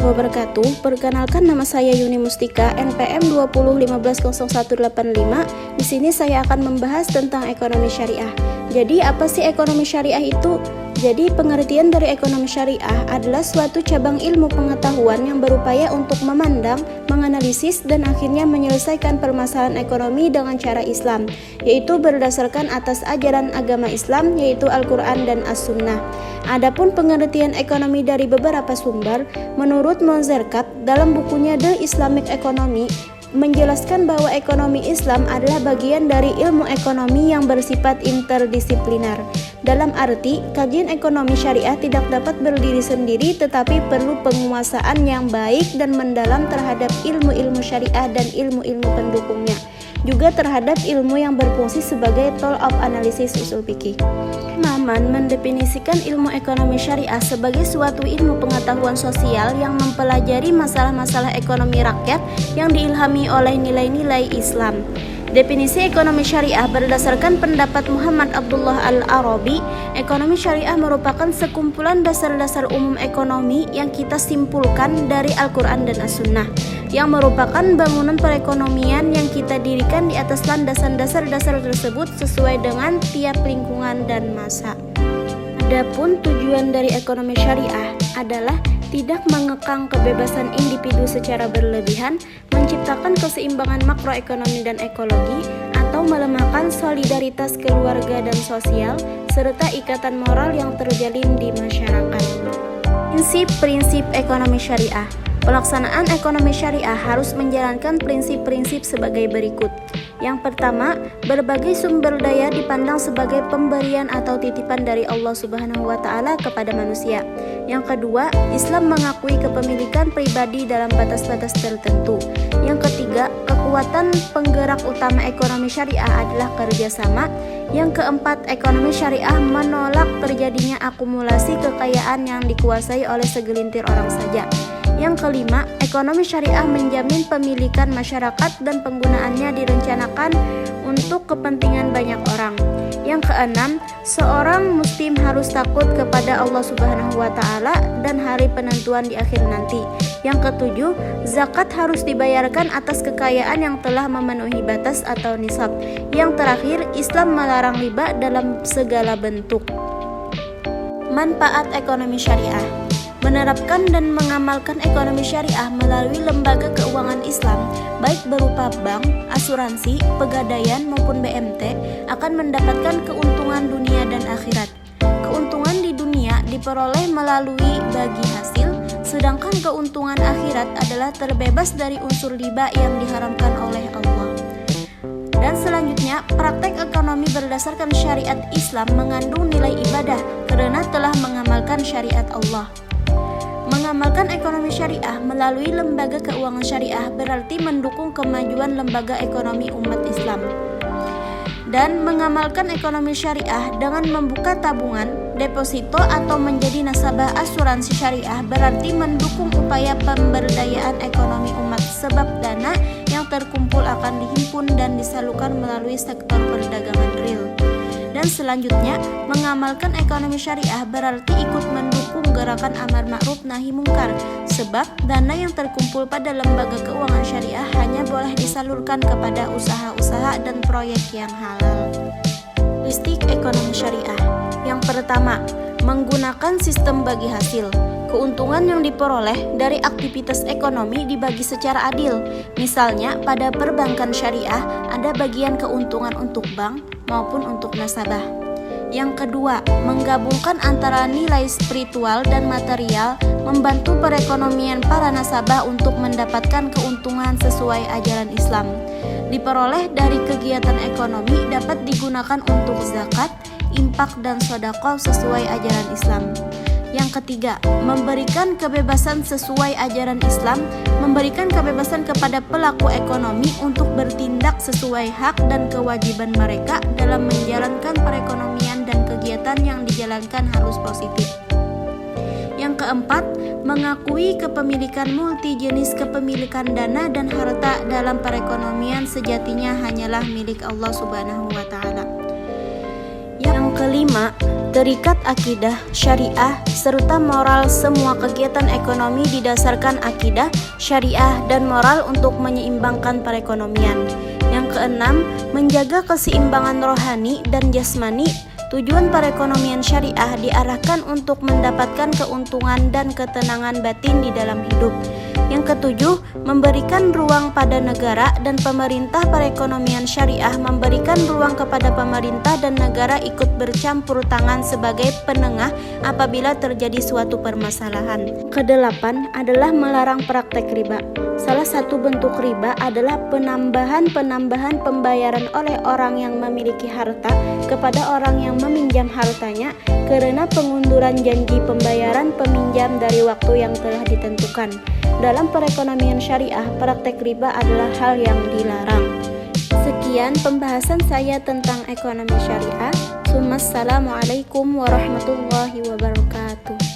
Wabarakatuh. Perkenalkan, nama saya Yuni Mustika, NPM 20150185. Di sini saya akan membahas tentang ekonomi syariah. Jadi, apa sih ekonomi syariah itu? Jadi, pengertian dari ekonomi syariah adalah suatu cabang ilmu pengetahuan yang berupaya untuk memandang, menganalisis, dan akhirnya menyelesaikan permasalahan ekonomi dengan cara Islam, yaitu berdasarkan atas ajaran agama Islam, yaitu Al-Quran dan As-Sunnah. Adapun pengertian ekonomi dari beberapa sumber, menurut Mozerkat dalam bukunya The Islamic Economy, menjelaskan bahwa ekonomi Islam adalah bagian dari ilmu ekonomi yang bersifat interdisipliner. Dalam arti, kajian ekonomi syariah tidak dapat berdiri sendiri, tetapi perlu penguasaan yang baik dan mendalam terhadap ilmu-ilmu syariah dan ilmu-ilmu pendukungnya, juga terhadap ilmu yang berfungsi sebagai tool of analysis usul fikih. Maman mendefinisikan ilmu ekonomi syariah sebagai suatu ilmu pengetahuan sosial yang mempelajari masalah-masalah ekonomi rakyat yang diilhami oleh nilai-nilai Islam. Definisi ekonomi syariah berdasarkan pendapat Muhammad Abdullah Al-Arabi, ekonomi syariah merupakan sekumpulan dasar-dasar umum ekonomi yang kita simpulkan dari Al-Quran dan As-Sunnah, yang merupakan bangunan perekonomian yang kita dirikan di atas landasan dasar-dasar tersebut sesuai dengan tiap lingkungan dan masa. Adapun tujuan dari ekonomi syariah adalah tidak mengekang kebebasan individu secara berlebihan, menciptakan keseimbangan makroekonomi dan ekologi, atau melemahkan solidaritas keluarga dan sosial, serta ikatan moral yang terjalin di masyarakat. Prinsip-prinsip ekonomi syariah. Pelaksanaan ekonomi syariah harus menjalankan prinsip-prinsip sebagai berikut. Yang pertama, berbagai sumber daya dipandang sebagai pemberian atau titipan dari Allah Subhanahu wa Ta'ala kepada manusia. Yang kedua, Islam mengakui kepemilikan pribadi dalam batas-batas tertentu. Yang ketiga, kekuatan penggerak utama ekonomi syariah adalah kerjasama. Yang keempat, ekonomi syariah menolak terjadinya akumulasi kekayaan yang dikuasai oleh segelintir orang saja. Yang kelima, ekonomi syariah menjamin pemilikan masyarakat dan penggunaannya direncanakan untuk kepentingan banyak orang. Yang keenam, seorang muslim harus takut kepada Allah Subhanahu wa Ta'ala dan hari penentuan di akhir nanti. Yang ketujuh, zakat harus dibayarkan atas kekayaan yang telah memenuhi batas atau nisab. Yang terakhir, Islam melarang riba dalam segala bentuk. Manfaat ekonomi syariah. Menerapkan dan mengamalkan ekonomi syariah melalui lembaga keuangan Islam, baik berupa bank, asuransi, pegadaian maupun BMT, akan mendapatkan keuntungan dunia dan akhirat. Keuntungan di dunia diperoleh melalui bagi hasil, sedangkan keuntungan akhirat adalah terbebas dari unsur riba yang diharamkan oleh Allah. Dan selanjutnya, praktek ekonomi berdasarkan syariat Islam mengandung nilai ibadah karena telah mengamalkan syariat Allah. Mengamalkan ekonomi syariah melalui lembaga keuangan syariah berarti mendukung kemajuan lembaga ekonomi umat Islam. Dan mengamalkan ekonomi syariah dengan membuka tabungan, deposito, atau menjadi nasabah asuransi syariah berarti mendukung upaya pemberdayaan ekonomi umat, sebab dana yang terkumpul akan dihimpun dan disalurkan melalui sektor perdagangan real. Dan selanjutnya, mengamalkan ekonomi syariah berarti ikut mendukung gerakan amar ma'ruf nahi mungkar, sebab dana yang terkumpul pada lembaga keuangan syariah hanya boleh disalurkan kepada usaha-usaha dan proyek yang halal. Karakteristik ekonomi syariah. Yang pertama, menggunakan sistem bagi hasil. Keuntungan yang diperoleh dari aktivitas ekonomi dibagi secara adil. Misalnya, pada perbankan syariah ada bagian keuntungan untuk bank maupun untuk nasabah. Yang kedua, menggabungkan antara nilai spiritual dan material, membantu perekonomian para nasabah untuk mendapatkan keuntungan sesuai ajaran Islam. Diperoleh dari kegiatan ekonomi dapat digunakan untuk zakat, infak, dan sedekah sesuai ajaran Islam. Yang ketiga, memberikan kebebasan sesuai ajaran Islam, memberikan kebebasan kepada pelaku ekonomi untuk bertindak sesuai hak dan kewajiban mereka dalam menjalankan perekonomian, dan kegiatan yang dijalankan harus positif. Yang keempat, mengakui kepemilikan multi jenis kepemilikan dana dan harta dalam perekonomian sejatinya hanyalah milik Allah Subhanahu wa Ta'ala. Yang kelima, terikat akidah, syariah, serta moral. Semua kegiatan ekonomi didasarkan akidah, syariah, dan moral untuk menyeimbangkan perekonomian. Yang keenam, menjaga keseimbangan rohani dan jasmani. Tujuan perekonomian syariah diarahkan untuk mendapatkan keuntungan dan ketenangan batin di dalam hidup. Yang ketujuh, memberikan ruang pada negara dan pemerintah. Perekonomian syariah memberikan ruang kepada pemerintah dan negara ikut bercampur tangan sebagai penengah apabila terjadi suatu permasalahan. Kedelapan adalah melarang praktek riba. Salah satu bentuk riba adalah penambahan pembayaran oleh orang yang memiliki harta kepada orang yang meminjam hartanya karena pengunduran janji pembayaran peminjam dari waktu yang telah ditentukan. Dalam perekonomian syariah, praktek riba adalah hal yang dilarang. Sekian pembahasan saya tentang ekonomi syariah. Assalamualaikum warahmatullahi wabarakatuh.